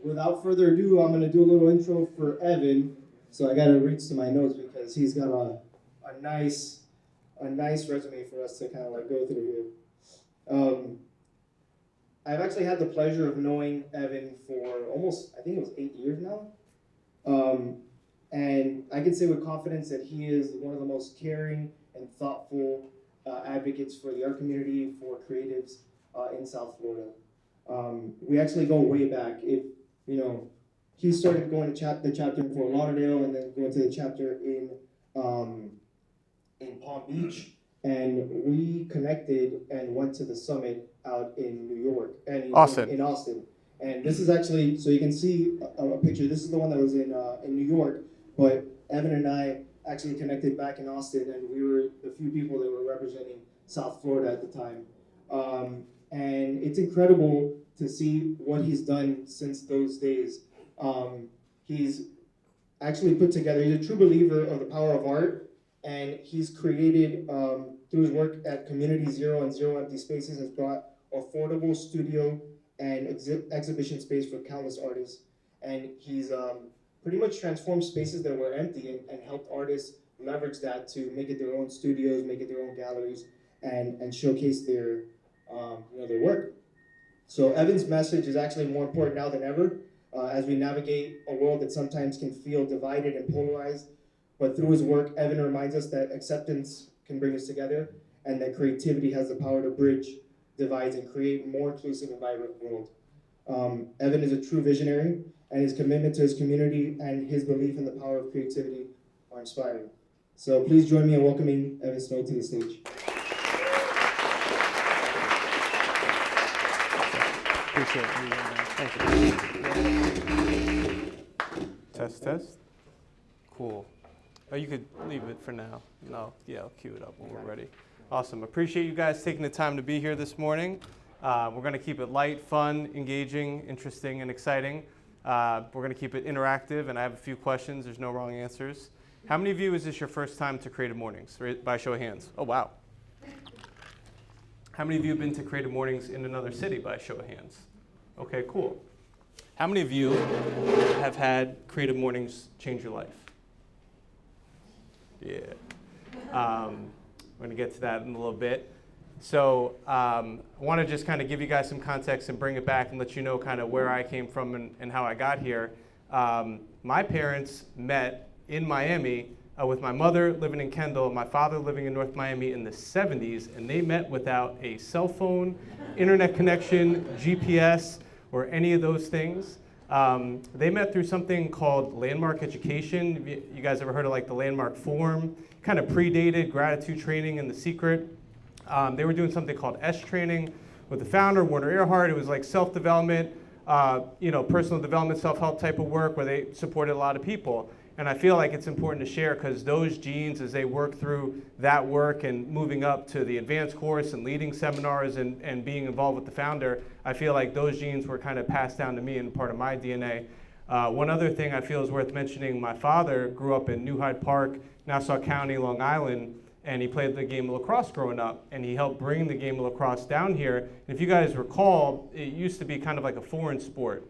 without further ado, I'm going to do a little intro for Evan. So I got to reach to my notes because he's got a nice resume for us to kind of like go through here. I've actually had the pleasure of knowing Evan for almost, I think it was 8 years now. And I can say with confidence that he is one of the most caring and thoughtful advocates for the art community, for creatives in South Florida. We actually go way back. If he started going to the chapter in Fort Lauderdale, and then going to the chapter in Palm Beach, and we connected and went to the summit out in New York and in Austin. And this is actually, so you can see a picture. This is the one that was in New York, but Evan and I actually connected back in Austin, and we were the few people that were representing South Florida at the time. And it's incredible to see what he's done since those days. He's actually put together, he's a true believer of the power of art, and he's created, through his work at Community Zero and Zero Empty Spaces, has brought affordable studio and exhibition space for countless artists. And he's pretty much transformed spaces that were empty and helped artists leverage that to make it their own studios, make it their own galleries, and showcase their work. So Evan's message is actually more important now than ever as we navigate a world that sometimes can feel divided and polarized. But through his work, Evan reminds us that acceptance can bring us together, and that creativity has the power to bridge divides and create a more inclusive and vibrant world. Evan is a true visionary, and his commitment to his community and his belief in the power of creativity are inspiring. So please join me in welcoming Evan Snow to the stage. Appreciate you. Thank you. Test. Cool. Oh, you could leave it for now. No, yeah, I'll cue it up when we're ready. Awesome. Appreciate you guys taking the time to be here this morning. We're going to keep it light, fun, engaging, interesting, and exciting. We're going to keep it interactive, and I have a few questions. There's no wrong answers. How many of you is this your first time to Creative Mornings? By show of hands. Oh, wow. How many of you have been to Creative Mornings in another city? By show of hands. Okay, cool. How many of you have had Creative Mornings change your life? Yeah. We're going to get to that in a little bit. So I want to just kind of give you guys some context and bring it back and let you know kind of where I came from and how I got here. My parents met in Miami with my mother living in Kendall, my father living in North Miami in the 70s, and they met without a cell phone, internet connection, GPS, or any of those things. They met through something called landmark education. You guys ever heard of like the landmark forum? Kind of predated gratitude training and The Secret. They were doing something called S training with the founder, Warner Earhart. It was like self-development, personal development, self-help type of work where they supported a lot of people. And I feel like it's important to share because those genes, as they work through that work and moving up to the advanced course and leading seminars and being involved with the founder, I feel like those genes were kind of passed down to me and part of my DNA. One other thing I feel is worth mentioning, my father grew up in New Hyde Park, Nassau County, Long Island, and he played the game of lacrosse growing up, and he helped bring the game of lacrosse down here. And if you guys recall, it used to be kind of like a foreign sport.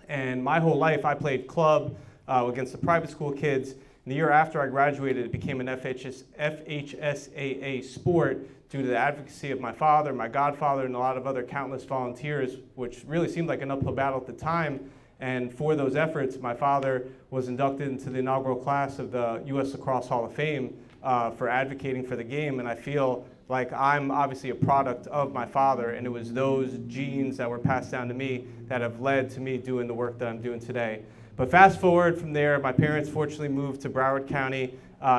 And my whole life, I played club against the private school kids. And the year after I graduated, it became an FHSAA sport due to the advocacy of my father, my godfather, and a lot of other countless volunteers, which really seemed like an uphill battle at the time. And for those efforts, my father was inducted into the inaugural class of the U.S. Lacrosse Hall of Fame for advocating for the game. And I feel like I'm obviously a product of my father, and it was those genes that were passed down to me that have led to me doing the work that I'm doing today. But fast forward from there, my parents fortunately moved to Broward County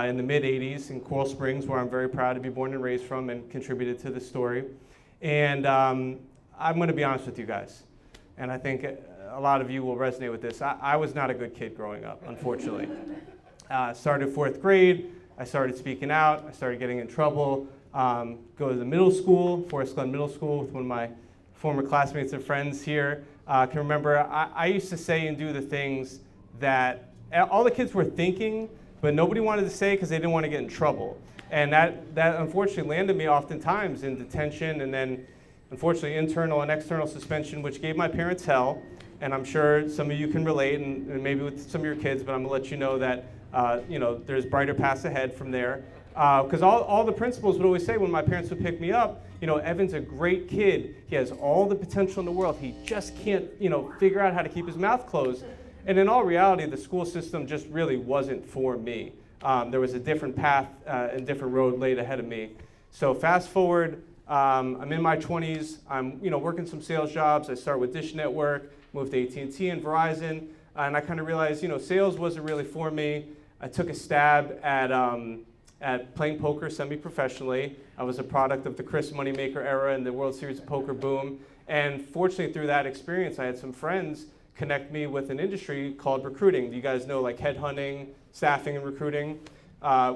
in the mid-'80s in Coral Springs, where I'm very proud to be born and raised from and contributed to the story. And I'm going to be honest with you guys, and I think a lot of you will resonate with this. I was not a good kid growing up, unfortunately. Started 4th grade, I started speaking out, I started getting in trouble, go to the middle school, Forest Glen Middle School, with one of my former classmates and friends here. Can remember I used to say and do the things that all the kids were thinking, but nobody wanted to say because they didn't want to get in trouble. And that unfortunately landed me oftentimes in detention, and then unfortunately internal and external suspension, which gave my parents hell. and I'm sure some of you can relate, and maybe with some of your kids, but I'm gonna let you know that there's brighter paths ahead from there. Because all the principals would always say when my parents would pick me up, Evan's a great kid. He has all the potential in the world. He just can't, figure out how to keep his mouth closed. And in all reality, the school system just really wasn't for me. There was a different path and different road laid ahead of me. So fast forward, I'm in my 20s. I'm, working some sales jobs. I start with Dish Network, moved to AT&T and Verizon, and I kind of realized, sales wasn't really for me. I took a stab at playing poker semi-professionally. I was a product of the Chris Moneymaker era and the World Series of Poker boom. And fortunately, through that experience, I had some friends connect me with an industry called recruiting. You guys know, like headhunting, staffing, and recruiting.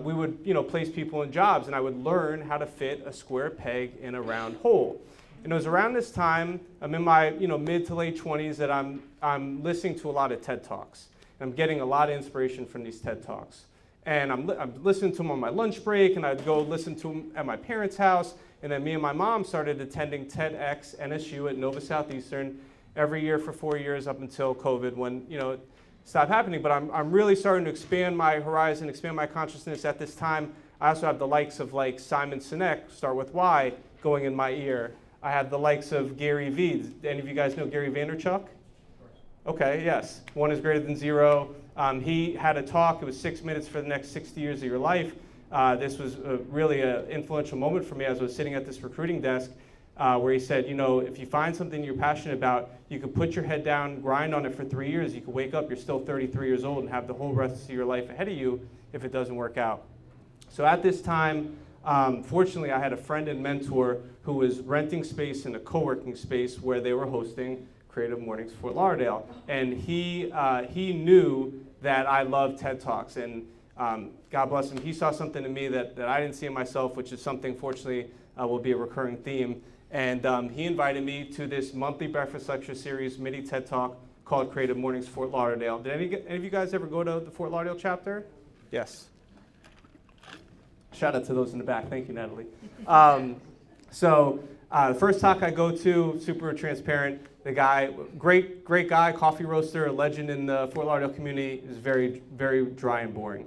We would, place people in jobs, and I would learn how to fit a square peg in a round hole. And it was around this time, I'm in my, mid to late 20s, that I'm listening to a lot of TED Talks. And I'm getting a lot of inspiration from these TED Talks. And I'm listening to them on my lunch break, and I'd go listen to them at my parents' house. And then me and my mom started attending TEDx NSU at Nova Southeastern every year for 4 years up until COVID, when it stopped happening. But I'm really starting to expand my horizon, expand my consciousness at this time. I also have the likes of like Simon Sinek, start with Y, going in my ear. I have the likes of Gary Vee. Do any of you guys know Gary Vaynerchuk? Okay, yes. 1 is greater than 0. He had a talk. It was 6 minutes for the next 60 years of your life. This was really an influential moment for me as I was sitting at this recruiting desk where he said, if you find something you're passionate about, you could put your head down, grind on it for 3 years. You could wake up, you're still 33 years old, and have the whole rest of your life ahead of you if it doesn't work out. So at this time, fortunately, I had a friend and mentor who was renting space in a co-working space where they were hosting Creative Mornings Fort Lauderdale. And he knew that I loved TED Talks. And God bless him, he saw something in me that I didn't see in myself, which is something, fortunately, will be a recurring theme. And he invited me to this monthly breakfast lecture series, mini TED Talk, called Creative Mornings Fort Lauderdale. Did any of you guys ever go to the Fort Lauderdale chapter? Yes. Shout out to those in the back. Thank you, Natalie. The first talk I go to, super transparent. The guy, great guy, coffee roaster, a legend in the Fort Lauderdale community, is very, very dry and boring.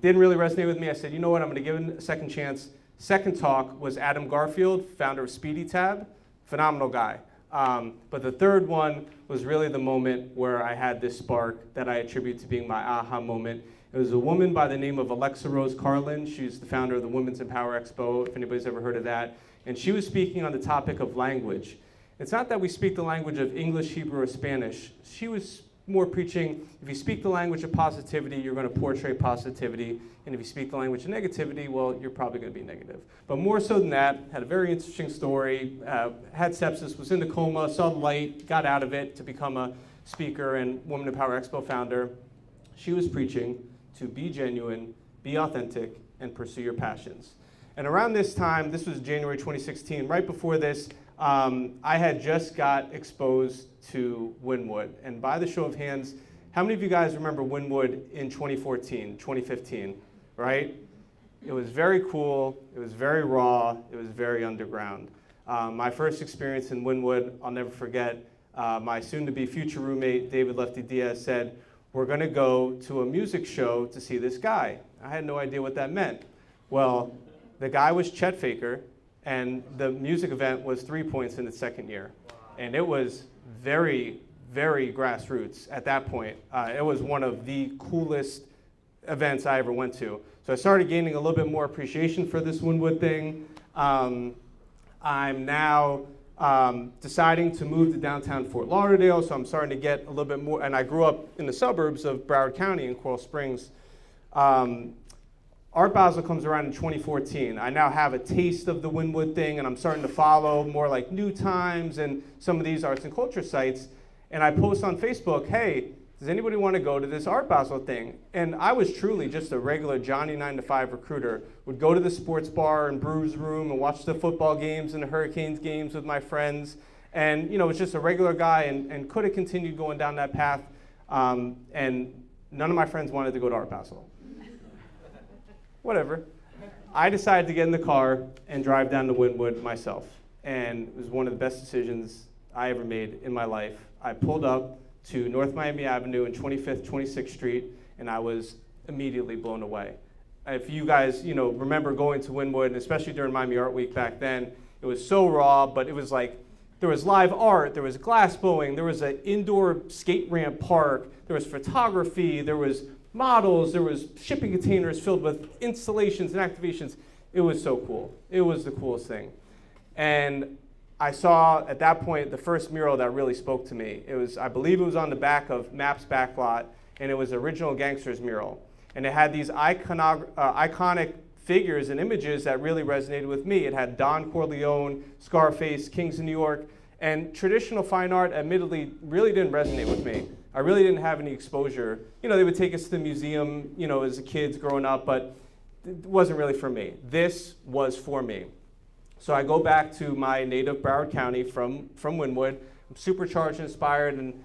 Didn't really resonate with me. I said, you know what, I'm going to give it a second chance. Second talk was Adam Garfield, founder of Speedy Tab, phenomenal guy. But the third one was really the moment where I had this spark that I attribute to being my aha moment. It was a woman by the name of Alexa Rose Carlin. She's the founder of the Women's Empower Expo, if anybody's ever heard of that. And she was speaking on the topic of language. It's not that we speak the language of English, Hebrew, or Spanish. She was more preaching, if you speak the language of positivity, you're going to portray positivity. And if you speak the language of negativity, well, you're probably going to be negative. But more so than that, had a very interesting story, had sepsis, was in a coma, saw the light, got out of it to become a speaker and Women Empower Expo founder. She was preaching to be genuine, be authentic, and pursue your passions. And around this time, this was January 2016, right before this, I had just got exposed to Wynwood. And by the show of hands, how many of you guys remember Wynwood in 2014, 2015, right? It was very cool, it was very raw, it was very underground. My first experience in Wynwood, I'll never forget, my soon-to-be future roommate, David Lefty Diaz, said, we're gonna go to a music show to see this guy. I had no idea what that meant. Well, the guy was Chet Faker, and the music event was 3 Points in its second year. And it was very, very grassroots at that point. It was one of the coolest events I ever went to. So I started gaining a little bit more appreciation for this Wynwood thing. I'm now deciding to move to downtown Fort Lauderdale, so I'm starting to get a little bit more, and I grew up in the suburbs of Broward County in Coral Springs. Art Basel comes around in 2014. I now have a taste of the Wynwood thing, and I'm starting to follow more like New Times and some of these arts and culture sites. And I post on Facebook, hey, does anybody want to go to this Art Basel thing? And I was truly just a regular Johnny 9-to-5 recruiter. Would go to the sports bar and Brews Room and watch the football games and the Hurricanes games with my friends. And was just a regular guy and could have continued going down that path. And none of my friends wanted to go to Art Basel. Whatever. I decided to get in the car and drive down to Wynwood myself. And it was one of the best decisions I ever made in my life. I pulled up to North Miami Avenue and 25th, 26th Street, and I was immediately blown away. If you guys, remember going to Wynwood, especially during Miami Art Week back then, it was so raw, but it was like, there was live art, there was glass blowing, there was an indoor skate ramp park, there was photography, there was models, there was shipping containers filled with installations and activations. It was so cool. It was the coolest thing. And I saw at that point the first mural that really spoke to me. I believe it was on the back of Maps backlot, and it was Original Gangsters mural. And it had these iconic figures and images that really resonated with me. It had Don Corleone, Scarface, Kings of New York, and traditional fine art, admittedly, really didn't resonate with me. I really didn't have any exposure. They would take us to the museum, as kids growing up, but it wasn't really for me. This was for me. So I go back to my native Broward County from Wynwood. I'm supercharged, inspired, and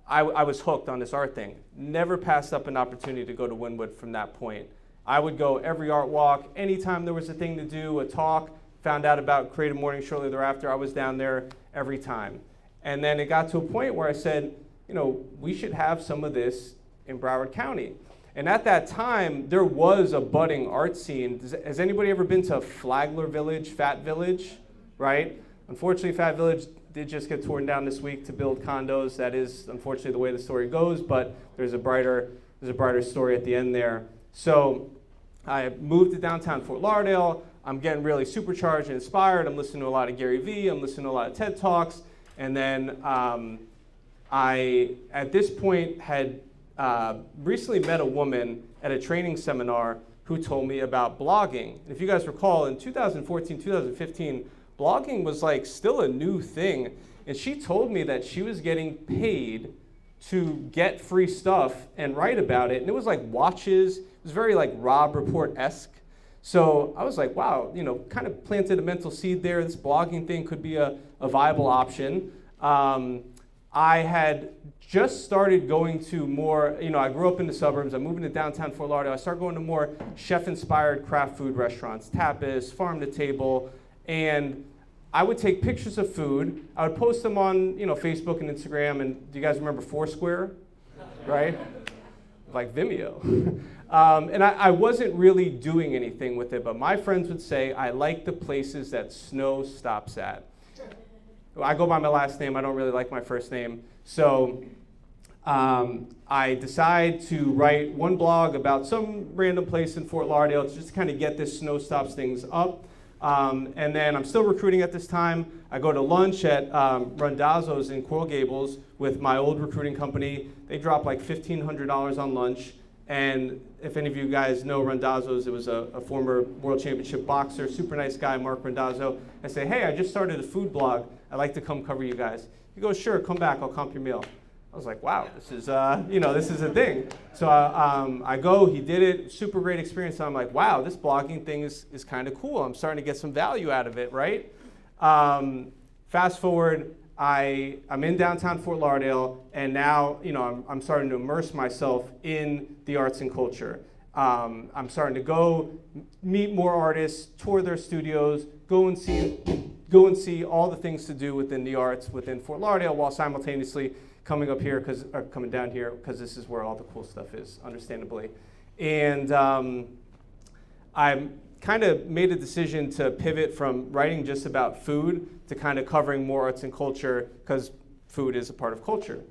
I was hooked on this art thing. Never passed up an opportunity to go to Wynwood from that point. I would go every art walk, anytime there was a thing to do, a talk, found out about Creative Morning shortly thereafter, I was down there every time. And then it got to a point where I said, we should have some of this in Broward County. And at that time, there was a budding art scene. Has anybody ever been to Flagler Village, Fat Village, right? Unfortunately, Fat Village did just get torn down this week to build condos. That is unfortunately the way the story goes, but there's a brighter story at the end there. So I moved to downtown Fort Lauderdale. I'm getting really supercharged and inspired. I'm listening to a lot of Gary Vee. I'm listening to a lot of TED Talks. And then I, at this point, had recently met a woman at a training seminar who told me about blogging. And if you guys recall, in 2014, 2015, blogging was like still a new thing. And she told me that she was getting paid to get free stuff and write about it. And it was like watches. It was very like Rob Report-esque. So I was like, wow, kind of planted a mental seed there. This blogging thing could be a viable option. I had just started going to more, I grew up in the suburbs. I'm moving to downtown Fort Lauderdale. I started going to more chef-inspired craft food restaurants, tapas, farm to table, and I would take pictures of food. I would post them on, Facebook and Instagram. And do you guys remember Foursquare, right? Like Vimeo. And I wasn't really doing anything with it, but my friends would say, I like the places that snow stops at. I go by my last name. I don't really like my first name. So I decide to write one blog about some random place in Fort Lauderdale to just kind of get this snow stops things up. And then I'm still recruiting at this time. I go to lunch at Randazzo's in Coral Gables with my old recruiting company. They drop like $1,500 on lunch. And if any of you guys know Randazzo's, it was a former world championship boxer, super nice guy, Mark Randazzo. I say, hey, I just started a food blog. I'd like to come cover you guys. He goes, sure, come back, I'll comp your meal. I was like, wow, this is a thing. So I go, he did it, super great experience. And I'm like, wow, this blogging thing is kind of cool. I'm starting to get some value out of it, right? Fast forward, I'm in downtown Fort Lauderdale, and now I'm starting to immerse myself in the arts and culture. I'm starting to go meet more artists, tour their studios, go and see all the things to do within the arts within Fort Lauderdale, while simultaneously coming down here because this is where all the cool stuff is, understandably. And I kind of made a decision to pivot from writing just about food to kind of covering more arts and culture, because food is a part of culture.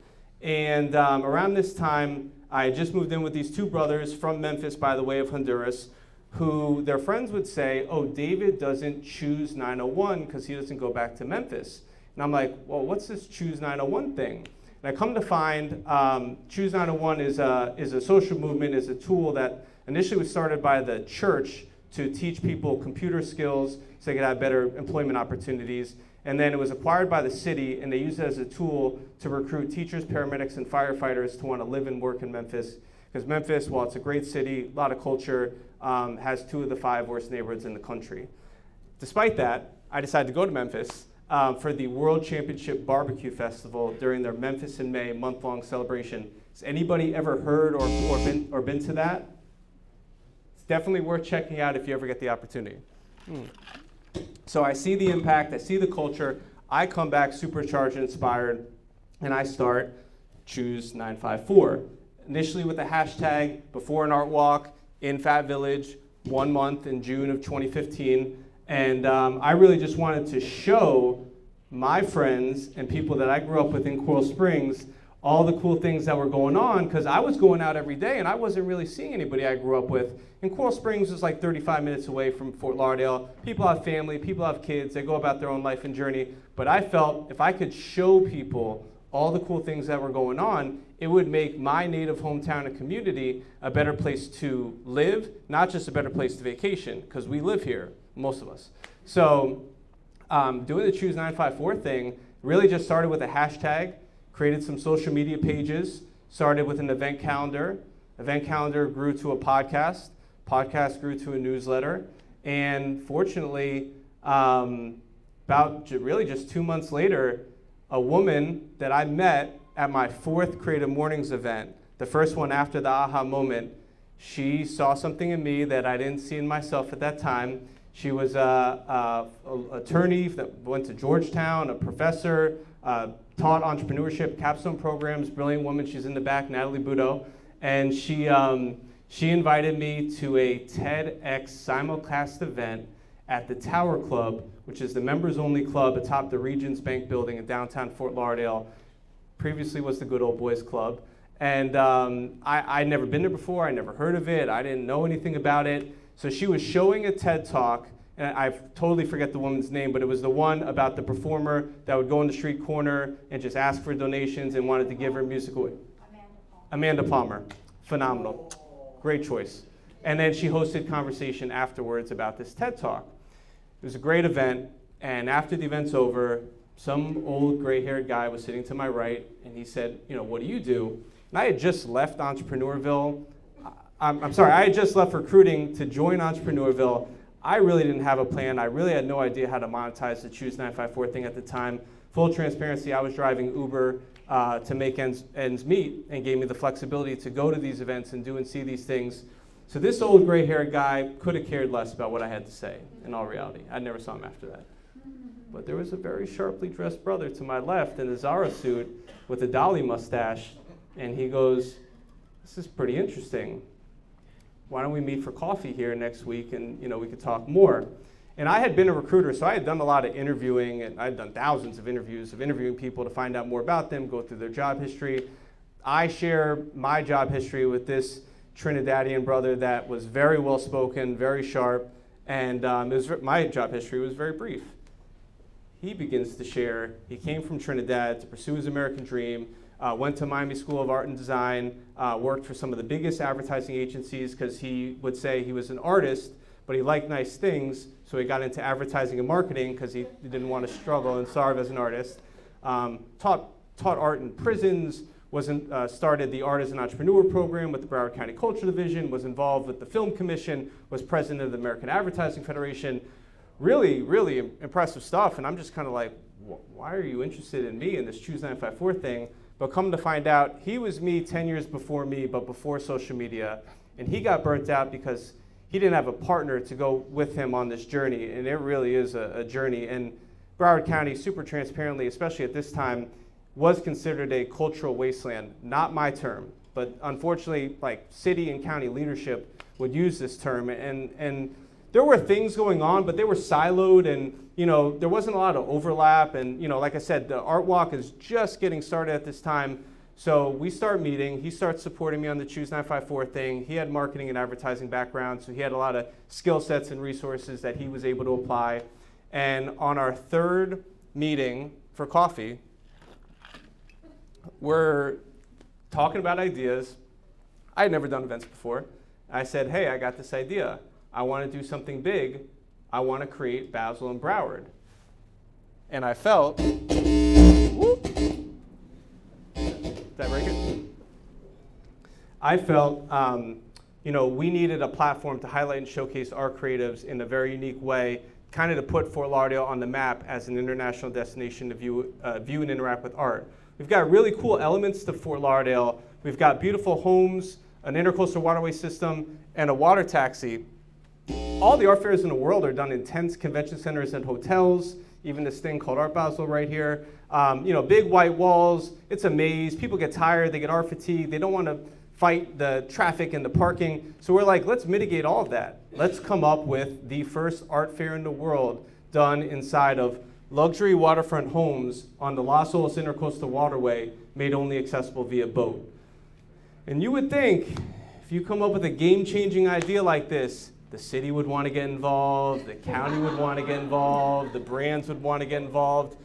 And around this time, I just moved in with these two brothers from Memphis by the way of Honduras, who their friends would say, oh, David doesn't choose 901 because he doesn't go back to Memphis. And I'm like, well, what's this Choose 901 thing? And I come to find Choose 901 is a social movement, is a tool that initially was started by the church to teach people computer skills so they could have better employment opportunities. And then it was acquired by the city, and they used it as a tool to recruit teachers, paramedics, and firefighters to want to live and work in Memphis. Because Memphis, while it's a great city, a lot of culture, has 2 of the 5 worst neighborhoods in the country. Despite that, I decided to go to Memphis for the World Championship Barbecue Festival during their Memphis in May month-long celebration. Has anybody ever heard or been to that? It's definitely worth checking out if you ever get the opportunity. So I see the impact, I see the culture. I come back supercharged and inspired, and I start Choose 954. Initially with the hashtag before an art walk in Fat Village, 1 month in June of 2015. And I really just wanted to show my friends and people that I grew up with in Coral Springs all the cool things that were going on, because I was going out every day and I wasn't really seeing anybody I grew up with. And Coral Springs is like 35 minutes away from Fort Lauderdale. People have family, people have kids, they go about their own life and journey. But I felt if I could show people all the cool things that were going on, it would make my native hometown and community a better place to live, not just a better place to vacation, because we live here, most of us. So doing the Choose 954 thing really just started with a hashtag, created some social media pages, started with an event calendar. Event calendar grew to a podcast. Podcast grew to a newsletter. And fortunately, about really just 2 months later, a woman that I met at my 4th Creative Mornings event, the first one after the aha moment, she saw something in me that I didn't see in myself at that time. She was an attorney that went to Georgetown, a professor, taught entrepreneurship, capstone programs, brilliant woman. She's in the back, Natalie Budo. And she invited me to a TEDx simulcast event at the Tower Club, which is the members-only club atop the Regions Bank building in downtown Fort Lauderdale. Previously was the Good Old Boys Club. And I'd never been there before. I never heard of it. I didn't know anything about it. So she was showing a TED Talk, and I totally forget the woman's name, but it was the one about the performer that would go in the street corner and just ask for donations and wanted to give her musical. Amanda Palmer. Phenomenal. Great choice. And then she hosted conversation afterwards about this TED Talk. It was a great event, and after the event's over, some old gray-haired guy was sitting to my right, and he said, what do you do? And I had just left Entrepreneurville. I had just left recruiting to join Entrepreneurville. I really didn't have a plan. I really had no idea how to monetize the Choose 954 thing at the time. Full transparency, I was driving Uber to make ends meet, and gave me the flexibility to go to these events and do and see these things. So this old gray-haired guy could have cared less about what I had to say, in all reality. I never saw him after that. But there was a very sharply dressed brother to my left in a Zara suit with a Dolly mustache, and he goes, "This is pretty interesting. Why don't we meet for coffee here next week, and we could talk more." And I had been a recruiter, so I had done a lot of interviewing, and I'd done thousands of interviews of interviewing people to find out more about them, go through their job history. I share my job history with this Trinidadian brother that was very well spoken, very sharp, and my job history was very brief. He begins to share, he came from Trinidad to pursue his American dream, went to Miami School of Art and Design, worked for some of the biggest advertising agencies because he would say he was an artist, but he liked nice things, so he got into advertising and marketing because he didn't want to struggle and starve as an artist. Taught art in prisons, started the Art as an Entrepreneur program with the Broward County Culture Division, was involved with the Film Commission, was president of the American Advertising Federation. Really, really impressive stuff, and I'm just kind of like, why are you interested in me in this Choose 954 thing? But come to find out, he was me 10 years before me, but before social media, and he got burnt out because he didn't have a partner to go with him on this journey, and it really is a journey. And Broward County, super transparently, especially at this time, was considered a cultural wasteland. Not my term, but unfortunately, like city and county leadership would use this term, and there were things going on, but they were siloed, and there wasn't a lot of overlap. And like I said, the art walk is just getting started at this time. So we start meeting. He starts supporting me on the Choose 954 thing. He had marketing and advertising background, so he had a lot of skill sets and resources that he was able to apply. And on our 3rd meeting for coffee, we're talking about ideas. I had never done events before. I said, hey, I got this idea. I want to do something big. I want to create Basil and Broward. And I felt, whoop, did I break it? I felt, we needed a platform to highlight and showcase our creatives in a very unique way, kind of to put Fort Lauderdale on the map as an international destination to view and interact with art. We've got really cool elements to Fort Lauderdale. We've got beautiful homes, an intercoastal waterway system, and a water taxi. All the art fairs in the world are done in tents, convention centers, and hotels. even this thing called Art Basel right here. Big white walls, it's a maze, people get tired, they get art fatigue, they don't want to fight the traffic and the parking. So we're like, let's mitigate all of that. Let's come up with the first art fair in the world done inside of luxury waterfront homes on the Las Olas Intercoastal Waterway, made only accessible via boat. And you would think, if you come up with a game-changing idea like this, the city would want to get involved, the county would want to get involved, the brands would want to get involved.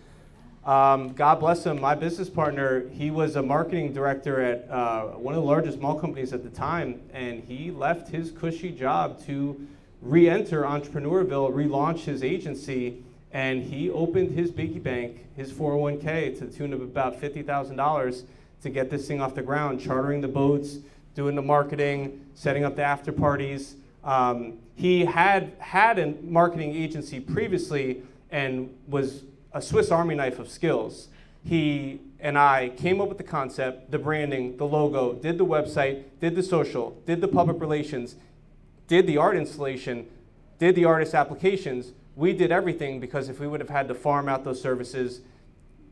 God bless him, my business partner, he was a marketing director at one of the largest mall companies at the time, and he left his cushy job to re-enter Entrepreneurville, relaunch his agency, and he opened his piggy bank, his 401k, to the tune of about $50,000 to get this thing off the ground, chartering the boats, doing the marketing, setting up the after parties. He had a marketing agency previously and was a Swiss Army knife of skills. He and I came up with the concept, the branding, the logo, did the website, did the social, did the public relations, did the art installation, did the artist applications. We did everything, because if we would have had to farm out those services,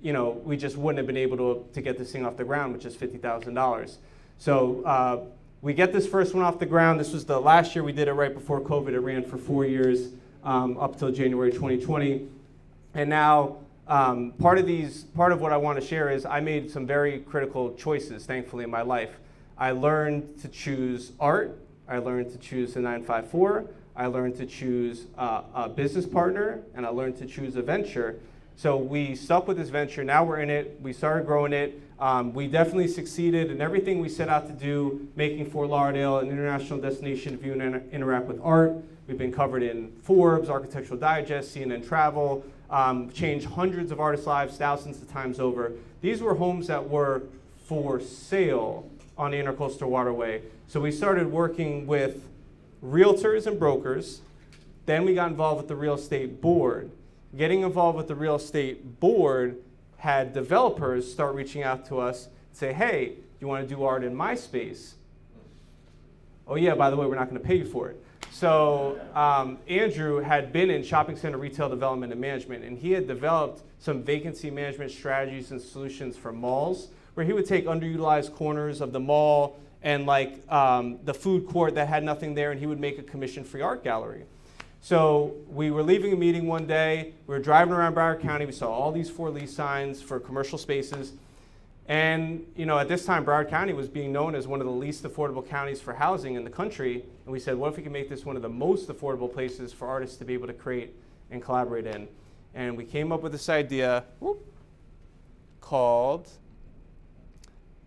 we just wouldn't have been able to get this thing off the ground with just $50,000. So we get this first one off the ground. This was the last year we did it, right before COVID. It ran for 4 years, up till January 2020. And now part of what I want to share is I made some very critical choices, thankfully, in my life. I learned to choose art. I learned to choose the 954. I learned to choose a business partner, and I learned to choose a venture. So we stuck with this venture. Now we're in it. We started growing it. We definitely succeeded in everything we set out to do, making Fort Lauderdale an international destination if you interact with art. We've been covered in Forbes, Architectural Digest, CNN Travel, changed hundreds of artists' lives thousands of times over. These were homes that were for sale on the Intercoastal Waterway. So we started working with realtors and brokers. Then we got involved with the real estate board. Getting involved with the real estate board had developers start reaching out to us and say, hey, do you want to do art in my space? Oh yeah, by the way, we're not going to pay you for it. So Andrew had been in shopping center retail development and management, and he had developed some vacancy management strategies and solutions for malls, where he would take underutilized corners of the mall and like the food court that had nothing there, and he would make a commission-free art gallery. So we were leaving a meeting one day, we were driving around Broward County, we saw all these for lease signs for commercial spaces, and at this time Broward County was being known as one of the least affordable counties for housing in the country, and we said, what if we can make this one of the most affordable places for artists to be able to create and collaborate in? And we came up with this idea called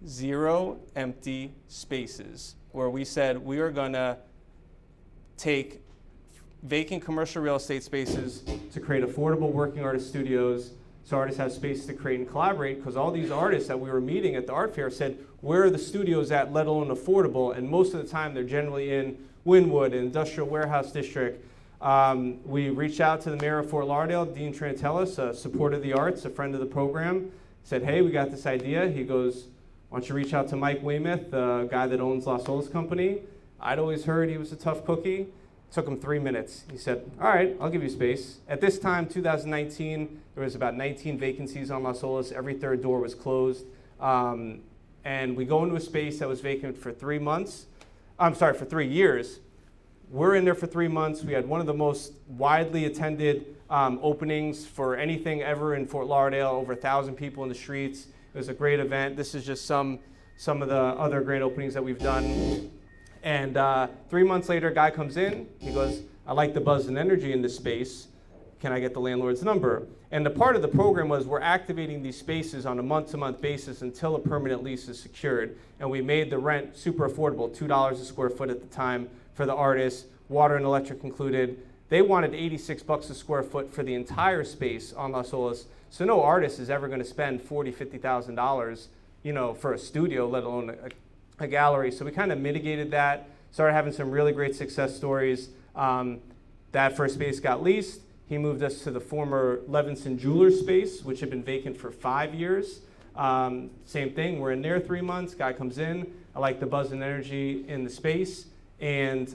Zero Empty Spaces, where we said we are gonna take vacant commercial real estate spaces to create affordable working artist studios, so artists have space to create and collaborate, because all these artists that we were meeting at the art fair said, where are the studios at, let alone affordable? And most of the time they're generally in Wynwood, an industrial warehouse district. We reached out to the mayor of Fort Lauderdale, Dean Trantellis, a supporter of the arts, a friend of the program, said, hey, we got this idea. He goes, why don't you reach out to Mike Weymouth, the guy that owns Las Olas Company? I'd always heard he was a tough cookie. Took him 3 minutes. He said, all right, I'll give you space. At this time, 2019, there was about 19 vacancies on Las Olas. Every third door was closed. And we go into a space that was vacant for 3 months. For 3 years. We're in there for 3 months. We had one of the most widely attended openings for anything ever in Fort Lauderdale, over 1,000 people in the streets. It was a great event. This is just some of the other great openings that we've done. And 3 months later, a guy comes in. He goes, I like the buzz and energy in this space. Can I get the landlord's number? And the part of the program was we're activating these spaces on a month-to-month basis until a permanent lease is secured. And we made the rent super affordable, $2 a square foot at the time for the artists, water and electric included. They wanted $86 a square foot for the entire space on Las Olas. So no artist is ever going to spend $40,000, $50,000, for a studio, let alone a gallery. So we kind of mitigated that, started having some really great success stories. That first space got leased. He moved us to the former Levinson Jewelers space, which had been vacant for 5 years. Same thing, we're in there 3 months, guy comes in, I like the buzz and energy in the space, and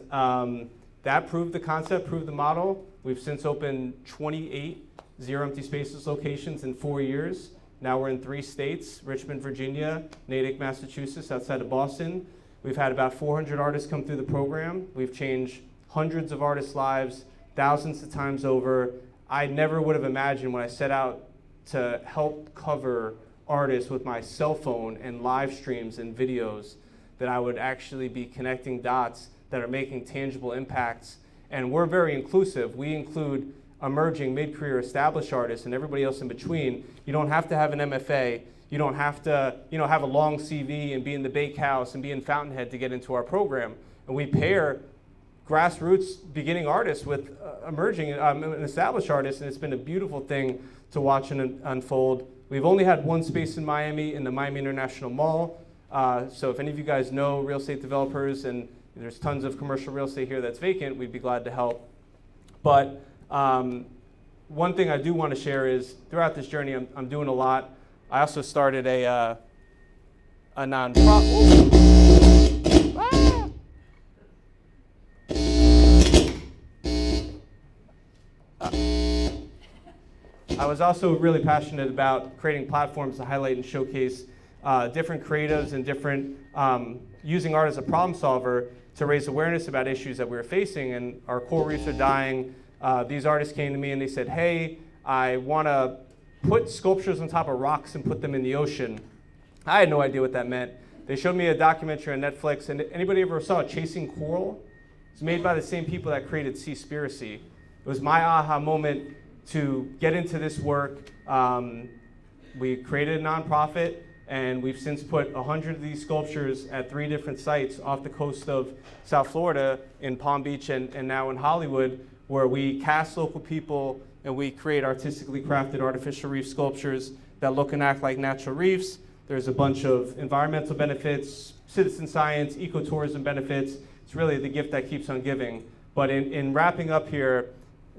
that proved the concept, proved the model. We've since opened 28 0 empty spaces locations in 4 years. Now we're in 3 states, Richmond, Virginia, Natick, Massachusetts, outside of Boston. We've had about 400 artists come through the program. We've changed hundreds of artists' lives, thousands of times over. I never would have imagined when I set out to help cover artists with my cell phone and live streams and videos that I would actually be connecting dots that are making tangible impacts. And we're very inclusive. We include emerging, mid-career, established artists and everybody else in between. You don't have to have an MFA. You don't have to, have a long CV and be in the Bakehouse and be in Fountainhead to get into our program. And we pair grassroots beginning artists with emerging and established artists, and it's been a beautiful thing to watch and unfold. We've only had 1 space in Miami, in the Miami International Mall. So if any of you guys know real estate developers, and there's tons of commercial real estate here that's vacant, we'd be glad to help. But one thing I do want to share is throughout this journey, I'm doing a lot. I also started a nonprofit. I was also really passionate about creating platforms to highlight and showcase different creatives and different, using art as a problem solver to raise awareness about issues that we were facing. And our coral reefs are dying. These artists came to me and they said, hey, I want to put sculptures on top of rocks and put them in the ocean. I had no idea what that meant. They showed me a documentary on Netflix, and anybody ever saw Chasing Coral? It's made by the same people that created Seaspiracy. It was my aha moment to get into this work. We created a nonprofit, and we've since put 100 of these sculptures at 3 different sites off the coast of South Florida, in Palm Beach and now in Hollywood, where we cast local people and we create artistically crafted artificial reef sculptures that look and act like natural reefs. There's a bunch of environmental benefits, citizen science, ecotourism benefits. It's really the gift that keeps on giving. But in wrapping up here,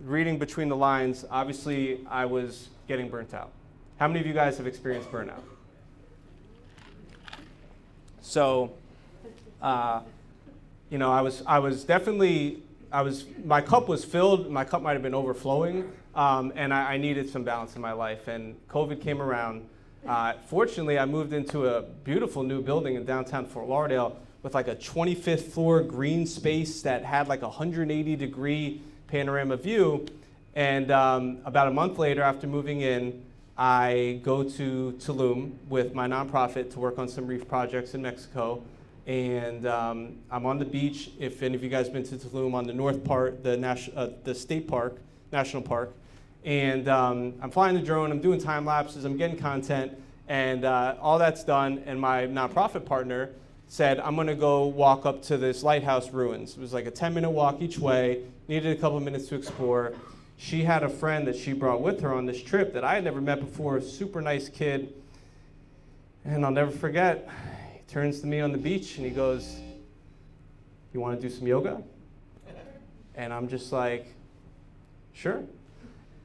reading between the lines, obviously I was getting burnt out. How many of you guys have experienced burnout? So, my cup was filled, my cup might have been overflowing, and I needed some balance in my life, and COVID came around. Fortunately, I moved into a beautiful new building in downtown Fort Lauderdale with like a 25th floor green space that had like a 180-degree panorama view, and about a month later after moving in, I go to Tulum with my nonprofit to work on some reef projects in Mexico. And I'm on the beach. If any of you guys have been to Tulum, on the north part, the state park, national park. And I'm flying the drone, I'm doing time lapses, I'm getting content, and all that's done. And my nonprofit partner said, I'm gonna go walk up to this lighthouse ruins. It was like a 10-minute walk each way, needed a couple minutes to explore. She had a friend that she brought with her on this trip that I had never met before, a super nice kid. And I'll never forget, he turns to me on the beach and he goes, you wanna do some yoga? And I'm just like, sure.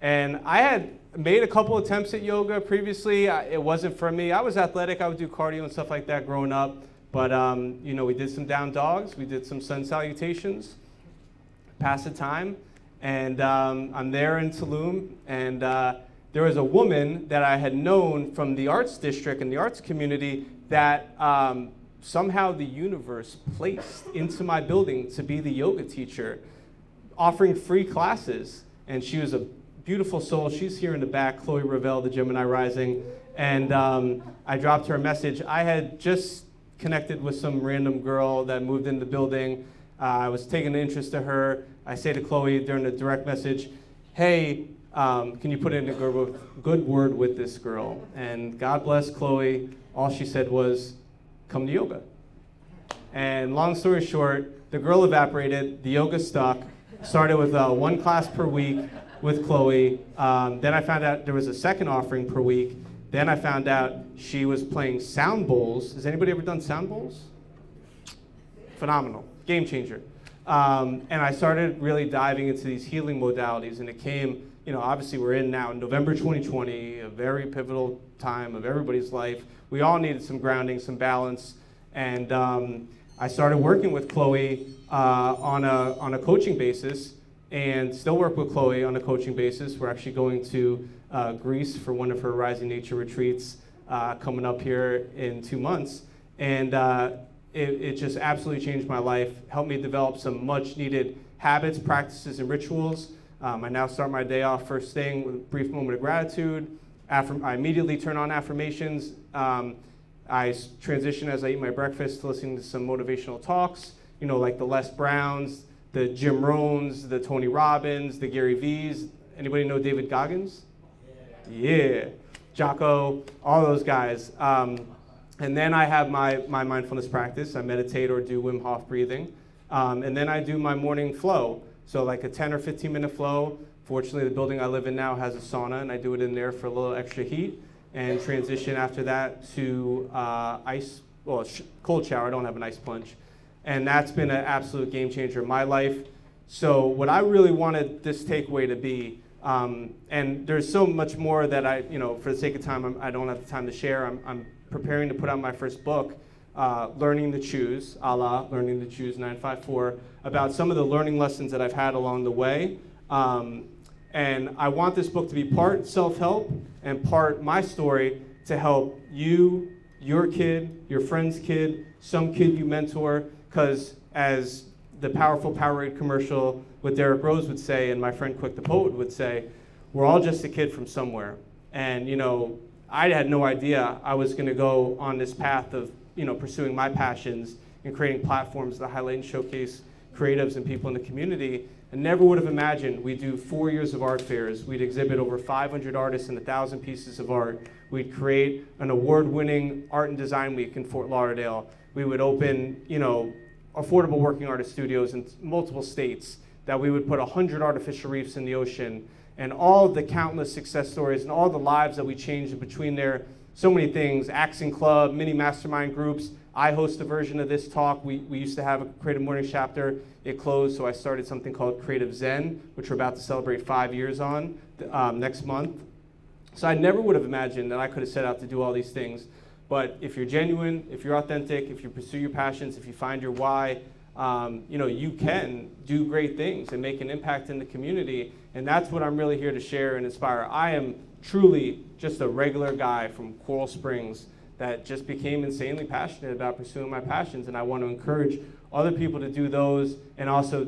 And I had made a couple attempts at yoga previously. It wasn't for me. I was athletic, I would do cardio and stuff like that growing up. But we did some down dogs, we did some sun salutations, pass the time. And I'm there in Tulum, and there was a woman that I had known from the arts district and the arts community that somehow the universe placed into my building to be the yoga teacher, offering free classes. And she was a beautiful soul. She's here in the back, Chloe Ravel, the Gemini Rising. And I dropped her a message. I had just connected with some random girl that moved in the building. I was taking an interest to her. I say to Chloe during the direct message, hey, can you put in a good word with this girl? And God bless Chloe. All she said was, come to yoga. And long story short, the girl evaporated, the yoga stuck. Started with 1 class per week with Chloe. Then I found out there was a second offering per week. Then I found out she was playing sound bowls. Has anybody ever done sound bowls? Phenomenal, game changer. And I started really diving into these healing modalities, and it came, obviously we're in now November 2020, a very pivotal time of everybody's life. We all needed some grounding, some balance, and I started working with Chloe on a coaching basis, and still work with Chloe on a coaching basis. We're actually going to Greece for one of her Rising Nature retreats coming up here in 2 months. And it just absolutely changed my life, helped me develop some much needed habits, practices, and rituals. I now start my day off first thing with a brief moment of gratitude. I immediately turn on affirmations. I transition as I eat my breakfast to listening to some motivational talks, like the Les Browns, the Jim Rohns, the Tony Robbins, the Gary V's. Anybody know David Goggins? Yeah. Jocko, all those guys. And then I have my mindfulness practice. I meditate or do Wim Hof breathing. And then I do my morning flow. So like a 10 or 15 minute flow. Fortunately, the building I live in now has a sauna, and I do it in there for a little extra heat, and transition after that to cold shower. I don't have an ice plunge. And that's been an absolute game changer in my life. So what I really wanted this takeaway to be, and there's so much more that for the sake of time, I don't have the time to share. I'm preparing to put out my first book, Learning to Choose, Learning to Choose 954, about some of the learning lessons that I've had along the way. And I want this book to be part self-help and part my story to help you, your kid, your friend's kid, some kid you mentor, because as the powerful Powerade commercial with Derrick Rose would say, and my friend Quick the Poet would say, we're all just a kid from somewhere. And I had no idea I was going to go on this path of pursuing my passions and creating platforms that highlight and showcase creatives and people in the community. I never would have imagined we'd do 4 years of art fairs. We'd exhibit over 500 artists and 1,000 pieces of art. We'd create an award-winning art and design week in Fort Lauderdale. We would open, affordable working artist studios in multiple states. That we would put 100 artificial reefs in the ocean, and all the countless success stories and all the lives that we changed in between there. So many things, Accent Club, mini mastermind groups. I host a version of this talk. We used to have a Creative Morning chapter. It closed, so I started something called Creative Zen, which we're about to celebrate 5 years on next month. So I never would have imagined that I could have set out to do all these things. But if you're genuine, if you're authentic, if you pursue your passions, if you find your why, you can do great things and make an impact in the community. And that's what I'm really here to share and inspire. I am truly just a regular guy from Coral Springs that just became insanely passionate about pursuing my passions, and I want to encourage other people to do those, and also,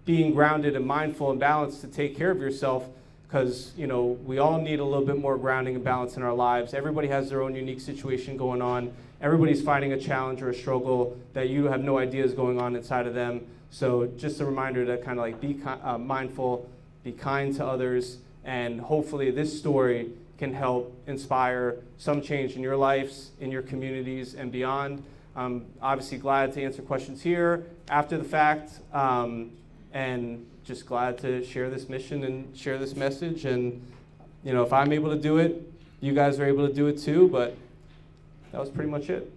being grounded and mindful and balanced to take care of yourself, because, we all need a little bit more grounding and balance in our lives. Everybody has their own unique situation going on. Everybody's fighting a challenge or a struggle that you have no idea is going on inside of them. So just a reminder to kind of be mindful, be kind to others, and hopefully this story can help inspire some change in your lives, in your communities, and beyond. I'm obviously glad to answer questions here after the fact, and just glad to share this mission and share this message. And if I'm able to do it, you guys are able to do it too, but that was pretty much it.